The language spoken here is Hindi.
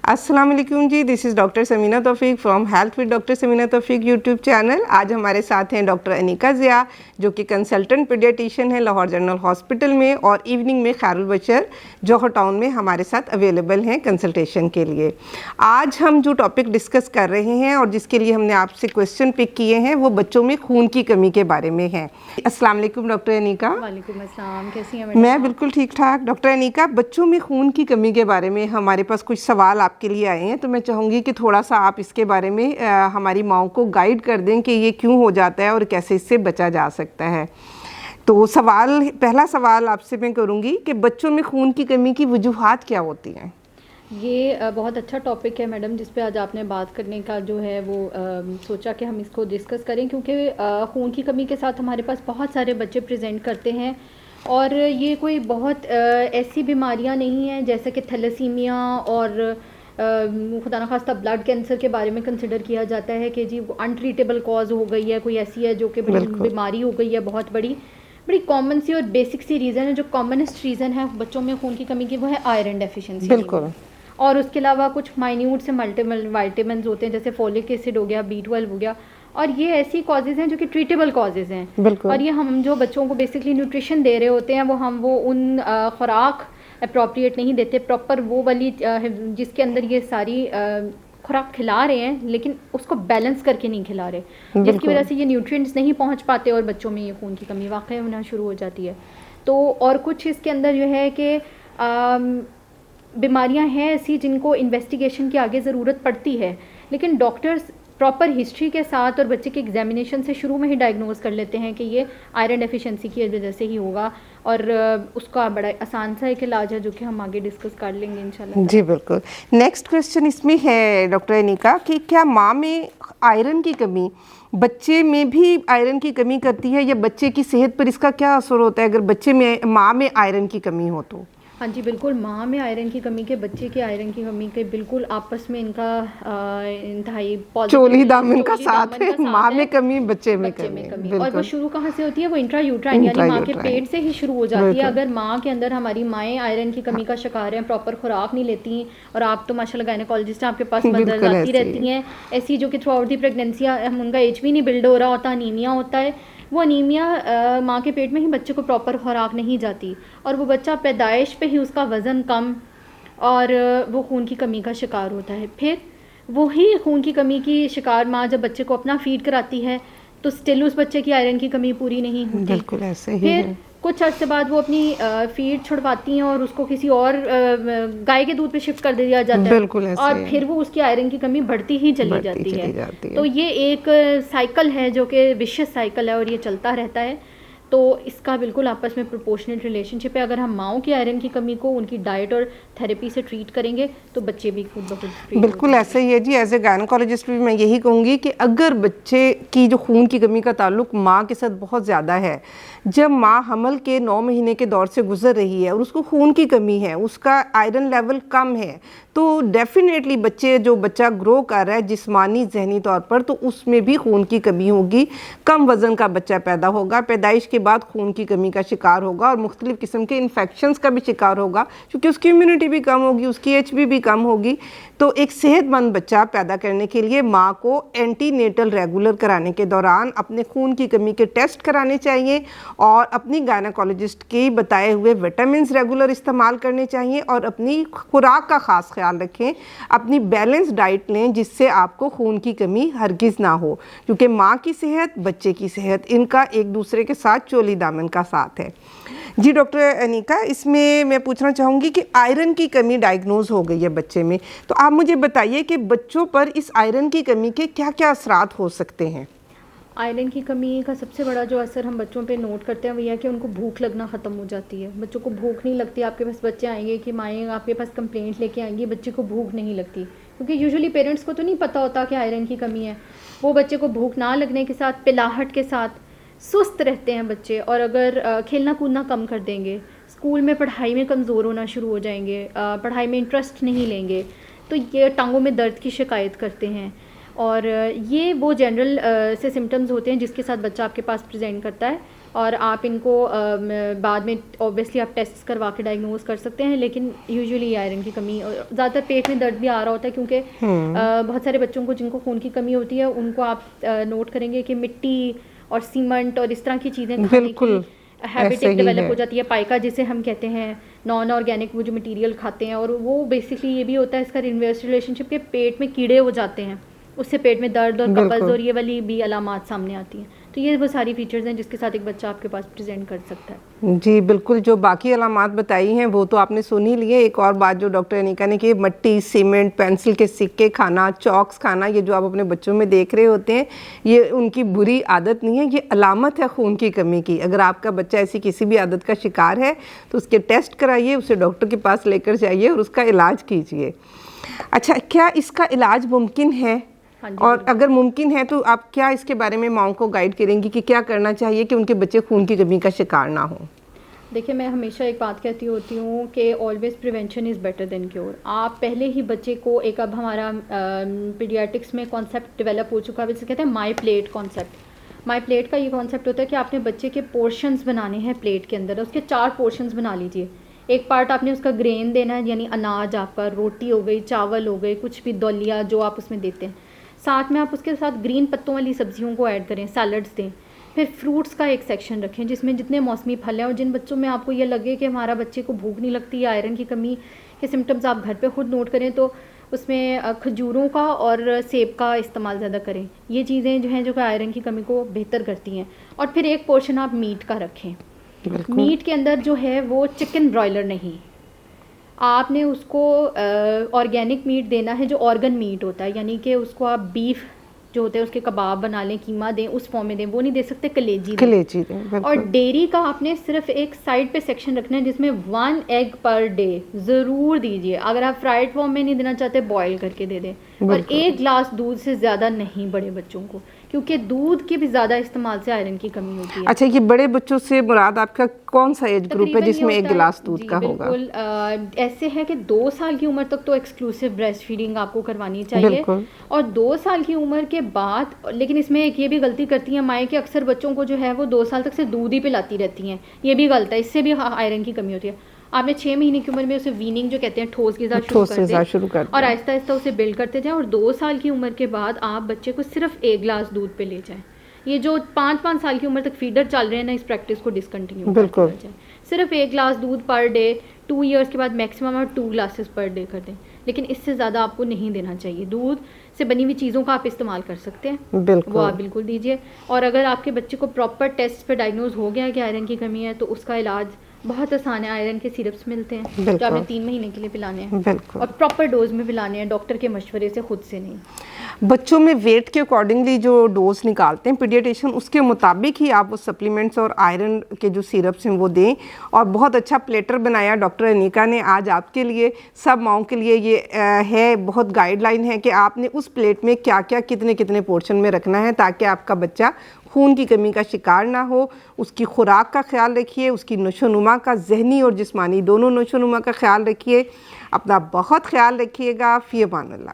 अस्सलाम वालेकुम जी, this is doctor Samina Taufeeq from health with doctor Samina Taufeeq YouTube channel. आज हमारे साथ हैं डॉक्टर अनीका ज़िया, जो कि कंसल्टेंट पीडियाट्रिशियन है लाहौर जनरल हॉस्पिटल में, और इवनिंग में खैरुल बशर जौहर टाउन में हमारे साथ अवेलेबल हैं कंसल्टेशन के लिए। आज हम जो टॉपिक डिस्कस कर रहे हैं और जिसके लिए हमने आपसे क्वेश्चन पिक किए हैं वो बच्चों में खून की कमी के बारे में है। अस्सलाम वालेकुम डॉक्टर अनीका। वालेकुम अस्सलाम, कैसी हैं मैं बिल्कुल ठीक ठाक। डॉक्टर अनीका, बच्चों में खून की कमी के बारे में हमारे पास कुछ सवाल आपके लिए आए हैं, तो मैं चाहूँगी कि थोड़ा सा आप इसके बारे में हमारी माओं को गाइड कर दें कि ये क्यों हो जाता है और कैसे इससे बचा जा सकता है। तो पहला सवाल आपसे मैं करूँगी कि बच्चों में खून की कमी की वजूहात क्या होती हैं? ये बहुत अच्छा टॉपिक है मैडम, जिस पे आज आपने बात करने का जो है वो सोचा कि हम इसको डिस्कस करें, क्योंकि खून की कमी के साथ हमारे पास बहुत सारे बच्चे प्रेजेंट करते हैं। और ये कोई बहुत ऐसी बीमारियां नहीं हैं जैसे कि थैलेसीमिया और खुदा न खास्ता ब्लड कैंसर के बारे में कंसिडर किया जाता है कि जी अनट्रीटेबल कॉज हो गई है, कोई ऐसी है जो कि बड़ी बीमारी हो गई है, बहुत बड़ी कॉमन सी और बेसिक सी रीज़न है। जो कॉमनेस्ट रीज़न है बच्चों में खून की कमी की वो है आयरन डेफिशिएंसी। बिल्कुल। और उसके अलावा कुछ माइन्यूट से मल्टीपल वाइटामिन्स होते हैं, जैसे फोलिक एसिड हो गया, B12 हो गया, और ये ऐसी कॉजेज़ हैं जो कि ट्रीटेबल कॉजेज़ हैं। और ये हम जो बच्चों को बेसिकली न्यूट्रिशन दे रहे होते हैं वो उन खुराक अप्रोप्रिएट नहीं देते, प्रॉपर वो वाली जिसके अंदर ये सारी खुराक खिला रहे हैं, लेकिन उसको बैलेंस करके नहीं खिला रहे, जिसकी वजह से ये न्यूट्रिएंट्स नहीं पहुंच पाते और बच्चों में ये खून की कमी वाकई होना शुरू हो जाती है। तो और कुछ इसके अंदर जो है कि बीमारियां हैं ऐसी जिनको इन्वेस्टिगेशन की आगे ज़रूरत पड़ती है, लेकिन डॉक्टर्स प्रॉपर हिस्ट्री के साथ और बच्चे के एग्जामिनेशन से शुरू में ही डायग्नोज कर लेते हैं कि ये आयरन डेफिशिएंसी की वजह से ही होगा, और उसका बड़ा आसान सा एक इलाज है जो कि हम आगे डिस्कस कर लेंगे इंशाल्लाह। जी बिल्कुल। नेक्स्ट क्वेश्चन इसमें है डॉक्टर अनीका कि क्या माँ में आयरन की कमी बच्चे में भी आयरन की कमी करती है, या बच्चे की सेहत पर इसका क्या असर होता है अगर बच्चे में माँ में आयरन की कमी हो तो? हाँ जी बिल्कुल, माँ में आयरन की कमी के बच्चे की आयरन की कमी के बिल्कुल आपस में इनका इंतहाई चोली दामन का साथ है। माँ में कमी, बच्चे में कमी। और वो शुरू कहाँ से होती है? वो इंट्रा यूट्राइन यानी माँ के पेट से ही शुरू हो जाती है। अगर माँ के अंदर हमारी माएँ आयरन की कमी का शिकार हैं, प्रॉपर खुराक नहीं लेती, और आप तो माशाल्लाह गायनेकोलॉजिस्ट आपके पास मदर आती रहती हैं ऐसी जो कि थ्रू आउट दी प्रेगनेंसी उनका एच भी नहीं बिल्ड हो रहा होता, अनीमिया होता है। वो अनीमिया माँ के पेट में ही बच्चे को प्रॉपर खुराक नहीं जाती, और वो बच्चा पैदाइश पे ही उसका वज़न कम और वो खून की कमी का शिकार होता है। फिर वही खून की कमी की शिकार माँ जब बच्चे को अपना फीड कराती है तो स्टिल उस बच्चे की आयरन की कमी पूरी नहीं होती। बिल्कुल ऐसे ही फिर है। कुछ अर्से बाद वो अपनी फीड छुड़वाती हैं और उसको किसी और गाय के दूध पे शिफ्ट कर दिया जाता है, और फिर वो उसकी आयरन की कमी बढ़ती ही चली जाती है। तो ये एक साइकिल है जो कि विशियस साइकिल है, और ये चलता रहता है। तो इसका बिल्कुल आपस में प्रोपोर्शनेट रिलेशनशिप है। अगर हम माओं की आयरन की कमी को उनकी डाइट और थेरेपी से ट्रीट करेंगे तो बच्चे भी खुद ब खुद बिल्कुल ऐसे ही है जी। एज ए गायनेकोलॉजिस्ट भी मैं यही कहूँगी कि अगर बच्चे की जो खून की कमी का ताल्लुक माँ के साथ बहुत ज़्यादा है, जब माँ हमल के 9 महीने के दौर से गुजर रही है और उसको खून की कमी है, उसका आयरन लेवल कम है, तो डेफिनेटली बच्चा ग्रो कर रहा है जिस्मानी जहनी तौर पर, तो उसमें भी खून की कमी होगी। कम वज़न का बच्चा पैदा होगा, पैदाइश के बाद खून की कमी का शिकार होगा और मुख्तलिफ़ किस्म के इन्फेक्शंस का भी शिकार होगा, क्योंकि उसकी इम्यूनिटी भी कम होगी, उसकी HB भी कम होगी। तो एक सेहतमंद बच्चा पैदा करने के लिए माँ को एंटीनेटल रेगुलर कराने के दौरान अपने खून की कमी के टेस्ट कराने चाहिए, और अपनी गायनेकोलॉजिस्ट के बताए हुए विटामिन्स रेगुलर इस्तेमाल करने चाहिए, और अपनी खुराक का ख़ास ख्याल रखें, अपनी बैलेंस डाइट लें जिससे आपको खून की कमी हरगिज़ ना हो, क्योंकि माँ की सेहत, बच्चे की सेहत, इनका एक दूसरे के साथ चोली दामन का साथ है। जी डॉक्टर अनीका, इसमें मैं पूछना चाहूँगी कि आयरन की कमी डायग्नोज हो गई है बच्चे में, तो आप मुझे बताइए कि बच्चों पर इस आयरन की कमी के क्या क्या असरात हो सकते हैं? आयरन की कमी का सबसे बड़ा जो असर हम बच्चों पे नोट करते हैं वो यह है कि उनको भूख लगना ख़त्म हो जाती है। बच्चों को भूख नहीं लगती। आपके पास बच्चे आएंगे कि माएँ आपके पास कंप्लेंट लेके आएंगी बच्चे को भूख नहीं लगती, क्योंकि यूजुअली पेरेंट्स को तो नहीं पता होता कि आयरन की कमी है। वो बच्चे को भूख ना लगने के साथ, पिलाहट के साथ सुस्त रहते हैं बच्चे, और अगर खेलना कूदना कम कर देंगे, स्कूल में पढ़ाई में कमज़ोर होना शुरू हो जाएंगे, पढ़ाई में इंटरेस्ट नहीं लेंगे, तो ये टांगों में दर्द की शिकायत करते हैं। और ये वो जनरल से सिम्टम्स होते हैं जिसके साथ बच्चा आपके पास प्रेजेंट करता है। और आप इनको बाद में ऑब्वियसली आप टेस्ट करवा के डायग्नोज कर सकते हैं, लेकिन यूजुअली आयरन की कमी, ज़्यादातर पेट में दर्द भी आ रहा होता है क्योंकि बहुत सारे बच्चों को जिनको खून की कमी होती है उनको आप नोट करेंगे कि मिट्टी और सीमेंट और इस तरह की चीज़ें खाने की हैबिट डेवलप हो जाती है, पाइका जिसे हम कहते हैं, नॉन ऑर्गेनिक वो जो मटेरियल खाते हैं, और वो बेसिकली ये भी होता है इसका इन्वर्स रिलेशनशिप के पेट में कीड़े हो जाते हैं, उससे पेट में दर्द और कब्ज़ और ये वाली भी अलामात सामने आती हैं। तो ये वो सारी फीचर्स हैं जिसके साथ एक बच्चा आपके पास प्रेजेंट कर सकता है। जी बिल्कुल, जो बाकी अलामात बताई हैं वो तो आपने सुन ही लिए। एक और बात जो डॉक्टर अनीका ने की, मट्टी, सीमेंट, पेंसिल के सिक्के खाना, चॉक्स खाना, ये जो आप अपने बच्चों में देख रहे होते हैं ये उनकी बुरी आदत नहीं है, ये अलामत है खून की कमी की। अगर आपका बच्चा ऐसी किसी भी आदत का शिकार है तो उसके टेस्ट कराइए, उसे डॉक्टर के पास लेकर जाइए और उसका इलाज कीजिए। अच्छा, क्या इसका इलाज मुमकिन है? और अगर मुमकिन है तो आप क्या इसके बारे में माओं को गाइड करेंगी कि क्या करना चाहिए कि उनके बच्चे खून की कमी का शिकार ना हो? देखिए, मैं हमेशा एक बात कहती होती हूँ कि always prevention is better than cure. आप पहले ही बच्चे को एक, अब हमारा पीडियाट्रिक्स में कॉन्सेप्ट डेवलप हो चुका है, जिसे कहते हैं my plate concept. My plate का ये कॉन्सेप्ट होता है कि आपने बच्चे के पोर्शंस बनाने हैं प्लेट के अंदर, उसके 4 पोर्शंस बना लीजिए। एक पार्ट आपने उसका ग्रेन देना है, यानी अनाज आपका, रोटी हो गई, चावल हो गए, कुछ भी दलिया जो आप उसमें देते हैं। साथ में आप उसके साथ ग्रीन पत्तों वाली सब्जियों को ऐड करें, सैलड्स दें। फिर फ्रूट्स का एक सेक्शन रखें जिसमें जितने मौसमी फल हैं, और जिन बच्चों में आपको ये लगे कि हमारा बच्चे को भूख नहीं लगती या आयरन की कमी के सिम्टम्स आप घर पे खुद नोट करें, तो उसमें खजूरों का और सेब का इस्तेमाल ज़्यादा करें। ये चीज़ें जो हैं जो कि आयरन की कमी को बेहतर करती हैं। और फिर एक पोर्शन आप मीट का रखें। मीट के अंदर जो है वो चिकन ब्रॉयलर नहीं, आपने उसको ऑर्गेनिक मीट देना है जो ऑर्गन मीट होता है, यानी कि उसको आप बीफ जो होते हैं उसके कबाब बना लें, कीमा दें, उस फॉर्म में दें, वो नहीं दे सकते कलेजी दें। और डेयरी का आपने सिर्फ एक साइड पे सेक्शन रखना है जिसमें 1 एग पर डे ज़रूर दीजिए। अगर आप फ्राइड फॉर्म में नहीं देना चाहते बॉयल करके दे दें। और 1 ग्लास दूध से ज़्यादा नहीं बड़े बच्चों को, क्योंकि दूध के भी ज़्यादा इस्तेमाल से आयरन की कमी होती है। अच्छा, ये बड़े बच्चों से मुराद आपका कौन सा एज ग्रुप है जिसमें 1 गिलास दूध का होगा? बिल्कुल ऐसे है कि 2 साल की उम्र तक तो एक्सक्लूसिव ब्रेस्ट फीडिंग आपको करवानी चाहिए, और 2 साल की उम्र के बाद, लेकिन इसमें एक ये भी गलती करती हैं माएँ कि अक्सर बच्चों को जो है वो 2 साल तक से दूध ही पिलाती रहती हैं, ये भी गलत है, इससे भी आयरन की कमी होती है। आपने 6 महीने की उम्र में उसे वीनिंग जो कहते हैं ठोस ग़िज़ा शुरू कर दें और आहिस्ता आहिस्ता उसे बिल्ड करते जाएं, और 2 साल की उम्र के बाद आप बच्चे को सिर्फ 1 गिलास दूध पे ले जाएं। ये जो 5-5 साल की उम्र तक फीडर चल रहे हैं ना, इस प्रैक्टिस को डिसकंटिन्यू कर दें। सिर्फ 1 गिलास दूध पर डे, 2 ईयर्स के बाद मैक्सिमम आप 2 ग्लासेस पर डे कर दें, लेकिन इससे ज़्यादा आपको नहीं देना चाहिए। दूध से बनी हुई चीज़ों का आप इस्तेमाल कर सकते हैं, वो आप बिल्कुल दीजिए। और अगर आपके बच्चे को प्रॉपर टेस्ट पे डायग्नोज हो गया कि आयरन की कमी है, तो उसका इलाज बहुत आसान है। आयरन के सिरप्स मिलते हैं जो आपने 3 महीने के लिए पिलाने हैं, और प्रॉपर डोज में पिलाने हैं, डॉक्टर के मशवरे से, खुद से नहीं। बच्चों में वेट के अकॉर्डिंगली जो डोज निकालते हैं पीडियाट्रिशियन, उसके मुताबिक ही आप वो सप्लीमेंट्स और आयरन के जो सिरप्स हैं वो दें। और बहुत अच्छा प्लेटर बनाया डॉक्टर अनीका ने आज आपके लिए, सब माओं के लिए। ये है बहुत गाइडलाइन है कि आपने उस प्लेट में क्या क्या कितने कितने पोर्शन में रखना है ताकि आपका बच्चा खून की कमी का शिकार ना हो। उसकी खुराक का ख्याल रखिए, उसकी नशोनुमा का, जहनी और जिस्मानी दोनों नशोनुमा का ख्याल रखिए। अपना बहुत ख्याल रखिएगा। फ़ी अमान अल्लाह।